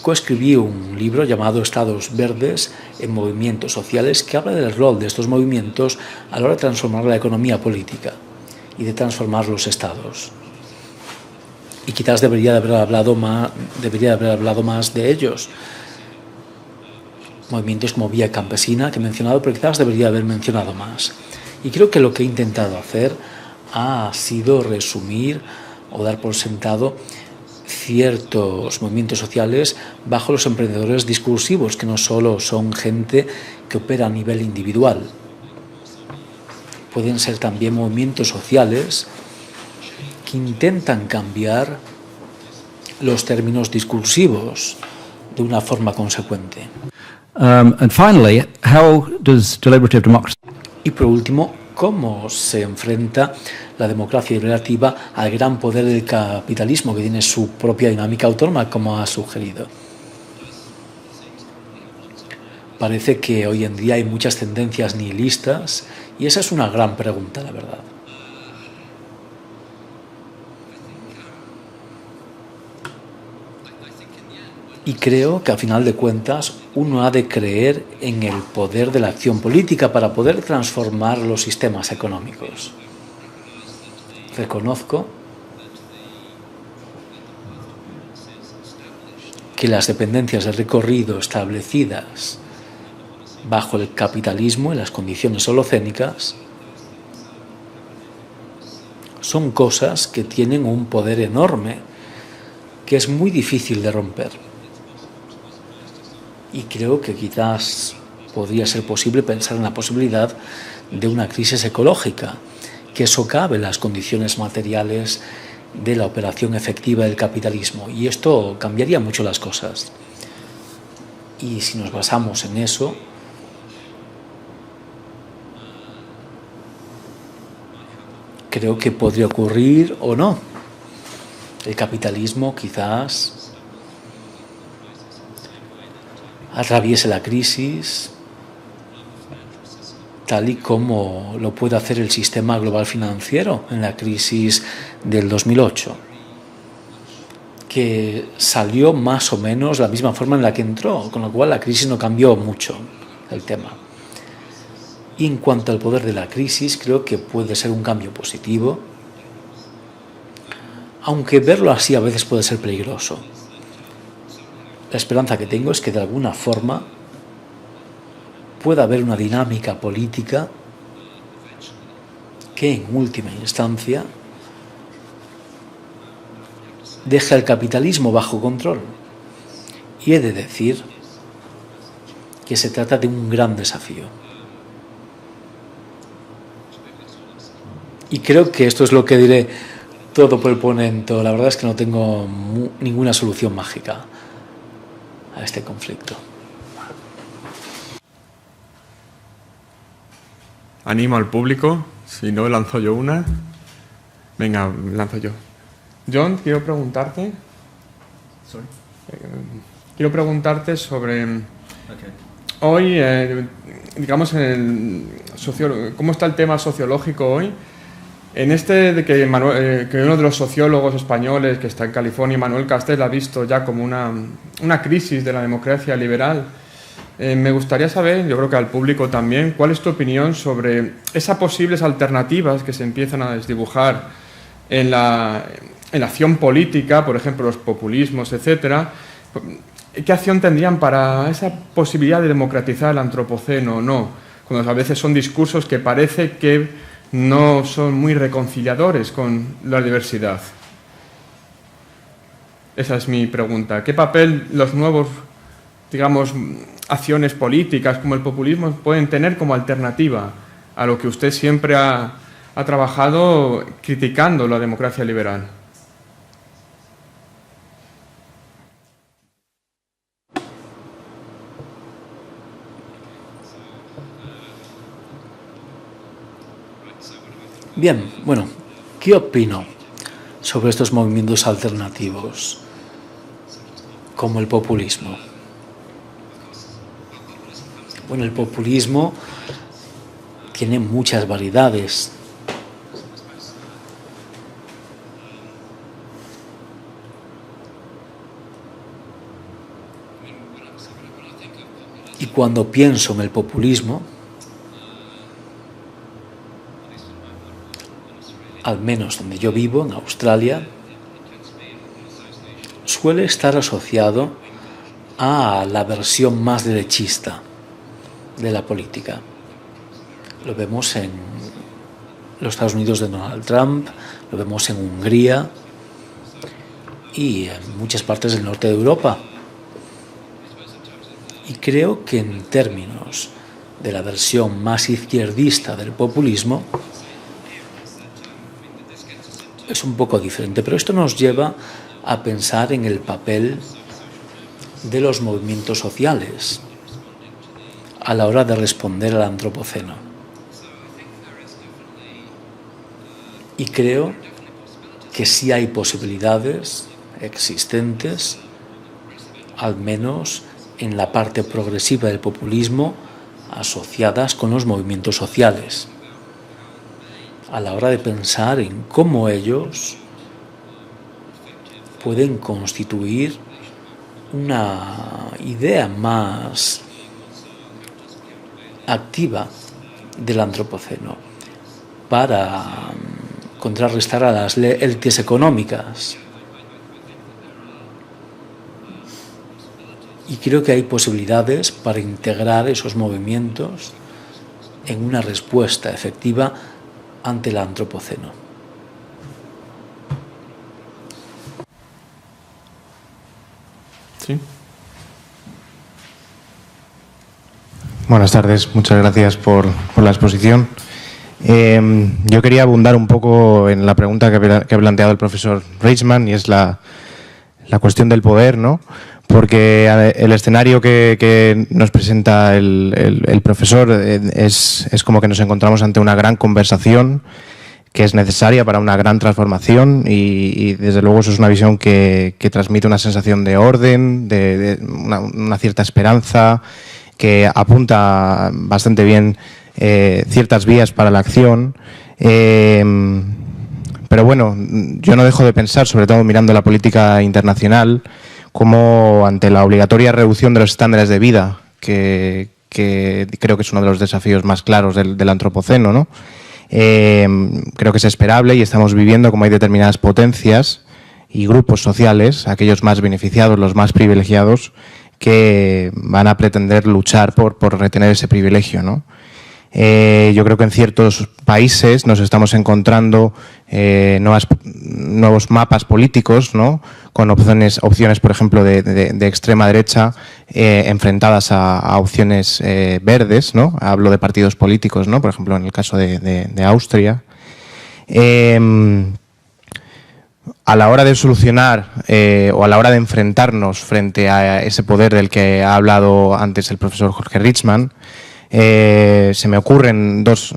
coescribí un libro llamado Estados Verdes en Movimientos Sociales, que habla del rol de estos movimientos a la hora de transformar la economía política y de transformar los estados. Y quizás debería de haber hablado más de ellos. Movimientos como Vía Campesina, que he mencionado, pero quizás debería haber mencionado más. Y creo que lo que he intentado hacer ha sido resumir o dar por sentado ciertos movimientos sociales bajo los emprendedores discursivos, que no solo son gente que opera a nivel individual. Pueden ser también movimientos sociales que intentan cambiar los términos discursivos de una forma consecuente. And finally, how does deliberative democracy? Y por último, ¿cómo se enfrenta la democracia deliberativa al gran poder del capitalismo, que tiene su propia dinámica autónoma, como ha sugerido? Parece que hoy en día hay muchas tendencias nihilistas y esa es una gran pregunta, la verdad. Y creo que a final de cuentas uno ha de creer en el poder de la acción política para poder transformar los sistemas económicos. Reconozco que las dependencias de recorrido establecidas bajo el capitalismo en las condiciones holocénicas son cosas que tienen un poder enorme que es muy difícil de romper. Y creo que quizás podría ser posible pensar en la posibilidad de una crisis ecológica que socave las condiciones materiales de la operación efectiva del capitalismo. Y esto cambiaría mucho las cosas. Y si nos basamos en eso, creo que podría ocurrir o no. El capitalismo quizás atraviese la crisis tal y como lo puede hacer el sistema global financiero en la crisis del 2008, que salió más o menos de la misma forma en la que entró, con lo cual la crisis no cambió mucho el tema. Y en cuanto al poder de la crisis, creo que puede ser un cambio positivo, aunque verlo así a veces puede ser peligroso. La esperanza que tengo es que de alguna forma pueda haber una dinámica política que en última instancia deje al capitalismo bajo control. Y he de decir que se trata de un gran desafío. Y creo que esto es lo que diré todo por el momento. La verdad es que no tengo ninguna solución mágica a este conflicto. Animo al público, si no lanzo yo una. Venga, lanzo yo. John, quiero preguntarte. Quiero preguntarte sobre hoy, digamos, cómo está el tema sociológico hoy. En este de que uno de los sociólogos españoles que está en California, Manuel Castells, ha visto ya como una crisis de la democracia liberal. Me gustaría saber, yo creo que al público también, ¿cuál es tu opinión sobre esas posibles alternativas que se empiezan a desdibujar en la acción política, por ejemplo, los populismos, etcétera? ¿Qué acción tendrían para esa posibilidad de democratizar el antropoceno o no? Cuando a veces son discursos que parece que no son muy reconciliadores con la diversidad. Esa es mi pregunta. ¿Qué papel los nuevos, digamos, acciones políticas como el populismo pueden tener como alternativa a lo que usted siempre ha trabajado criticando la democracia liberal? Bien, bueno, ¿qué opino sobre estos movimientos alternativos como el populismo? Bueno, el populismo tiene muchas variedades. Y cuando pienso en el populismo, al menos donde yo vivo, en Australia, suele estar asociado a la versión más derechista de la política. Lo vemos en los Estados Unidos de Donald Trump, lo vemos en Hungría y en muchas partes del norte de Europa. Y creo que en términos de la versión más izquierdista del populismo, es un poco diferente, pero esto nos lleva a pensar en el papel de los movimientos sociales a la hora de responder al antropoceno. Y creo que sí hay posibilidades existentes, al menos en la parte progresiva del populismo asociadas con los movimientos sociales, a la hora de pensar en cómo ellos pueden constituir una idea más activa del antropoceno para contrarrestar a las élites económicas. Y creo que hay posibilidades para integrar esos movimientos en una respuesta efectiva ante el antropoceno. Sí. Buenas tardes, muchas gracias por la exposición. Yo quería abundar un poco en la pregunta que ha planteado el profesor Richman, y es la cuestión del poder, ¿no? Porque el escenario que nos presenta el profesor es como que nos encontramos ante una gran conversación que es necesaria para una gran transformación, y desde luego eso es una visión que transmite una sensación de orden, de una cierta esperanza, que apunta bastante bien ciertas vías para la acción. Pero bueno, yo no dejo de pensar, sobre todo mirando la política internacional, como ante la obligatoria reducción de los estándares de vida, que creo que es uno de los desafíos más claros del antropoceno, ¿no? Creo que es esperable, y estamos viviendo como hay determinadas potencias y grupos sociales, aquellos más beneficiados, los más privilegiados, que van a pretender luchar por retener ese privilegio, ¿no? Yo creo que en ciertos países nos estamos encontrando nuevos mapas políticos, ¿no? Con opciones, por ejemplo, de extrema derecha enfrentadas a opciones verdes, ¿no? Hablo de partidos políticos, ¿no? Por ejemplo, en el caso de Austria. A la hora de solucionar o a la hora de enfrentarnos frente a ese poder del que ha hablado antes el profesor Jorge Richman, se me ocurren dos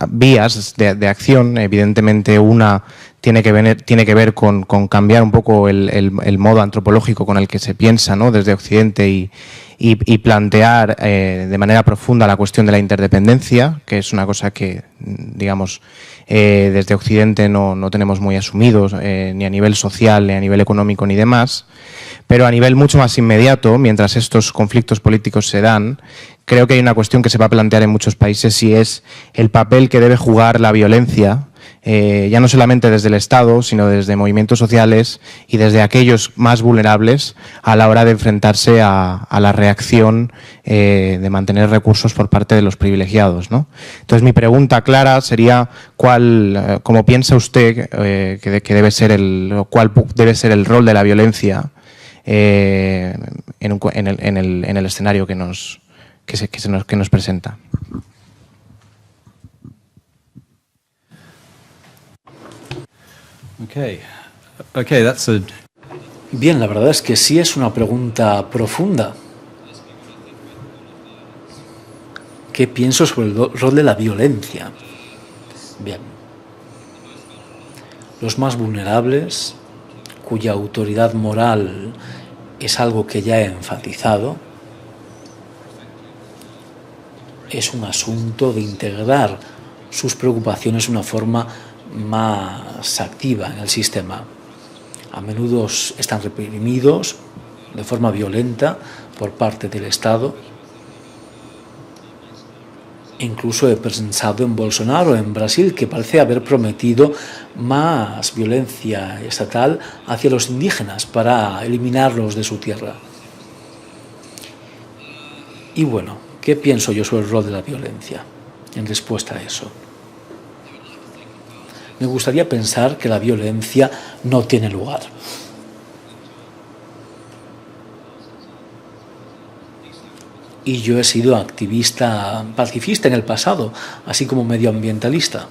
vías de acción. Evidentemente, una tiene que ver con cambiar un poco el modo antropológico con el que se piensa, ¿no? Desde Occidente, y plantear de manera profunda la cuestión de la interdependencia, que es una cosa que, digamos, desde Occidente no tenemos muy asumidos, ni a nivel social, ni a nivel económico, ni demás. Pero a nivel mucho más inmediato, mientras estos conflictos políticos se dan, creo que hay una cuestión que se va a plantear en muchos países, y es el papel que debe jugar la violencia, ya no solamente desde el Estado, sino desde movimientos sociales y desde aquellos más vulnerables, a la hora de enfrentarse a la reacción de mantener recursos por parte de los privilegiados, ¿no? Entonces, mi pregunta clara sería ¿cómo piensa usted que debe ser cuál debe ser el rol de la violencia en el escenario que nos presenta? Bien, la verdad es que sí es una pregunta profunda. ¿Qué pienso sobre el rol de la violencia? Bien. Los más vulnerables, cuya autoridad moral es algo que ya he enfatizado, es un asunto de integrar sus preocupaciones de una forma más activa en el sistema. A menudo están reprimidos de forma violenta por parte del Estado. Incluso he pensado en Bolsonaro, en Brasil, que parece haber prometido más violencia estatal hacia los indígenas para eliminarlos de su tierra. Y bueno, ¿qué pienso yo sobre el rol de la violencia en respuesta a eso? Me gustaría pensar que la violencia no tiene lugar. Y yo he sido activista pacifista en el pasado, así como medioambientalista.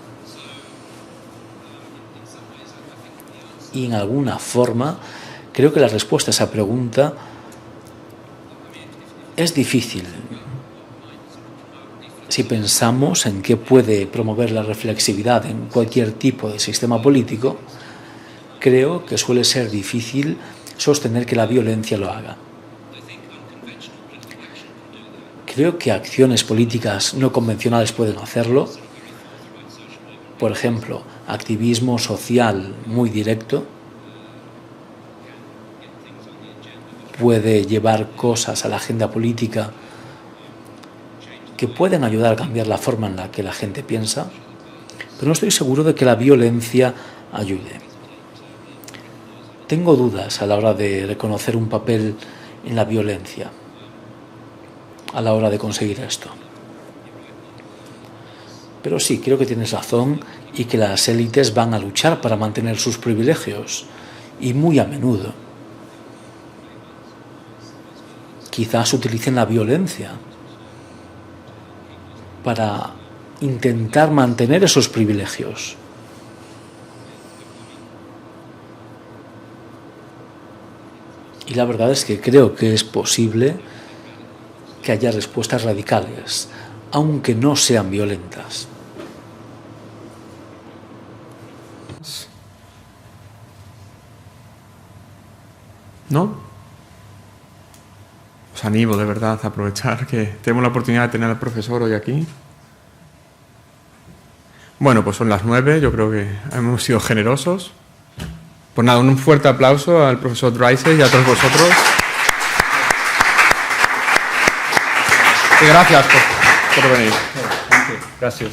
Y en alguna forma creo que la respuesta a esa pregunta es difícil. Si pensamos en qué puede promover la reflexividad en cualquier tipo de sistema político, creo que suele ser difícil sostener que la violencia lo haga. Creo que acciones políticas no convencionales pueden hacerlo. Por ejemplo, activismo social muy directo puede llevar cosas a la agenda política que pueden ayudar a cambiar la forma en la que la gente piensa, pero no estoy seguro de que la violencia ayude. Tengo dudas a la hora de reconocer un papel en la violencia, a la hora de conseguir esto. Pero sí, creo que tienes razón y que las élites van a luchar para mantener sus privilegios, y muy a menudo quizás utilicen la violencia para intentar mantener esos privilegios. Y la verdad es que creo que es posible que haya respuestas radicales, aunque no sean violentas. ¿No? Os animo de verdad a aprovechar que tenemos la oportunidad de tener al profesor hoy aquí. Bueno, pues son las 9, yo creo que hemos sido generosos. Pues nada, un fuerte aplauso al profesor Dreisig y a todos vosotros. Y gracias por venir. Gracias.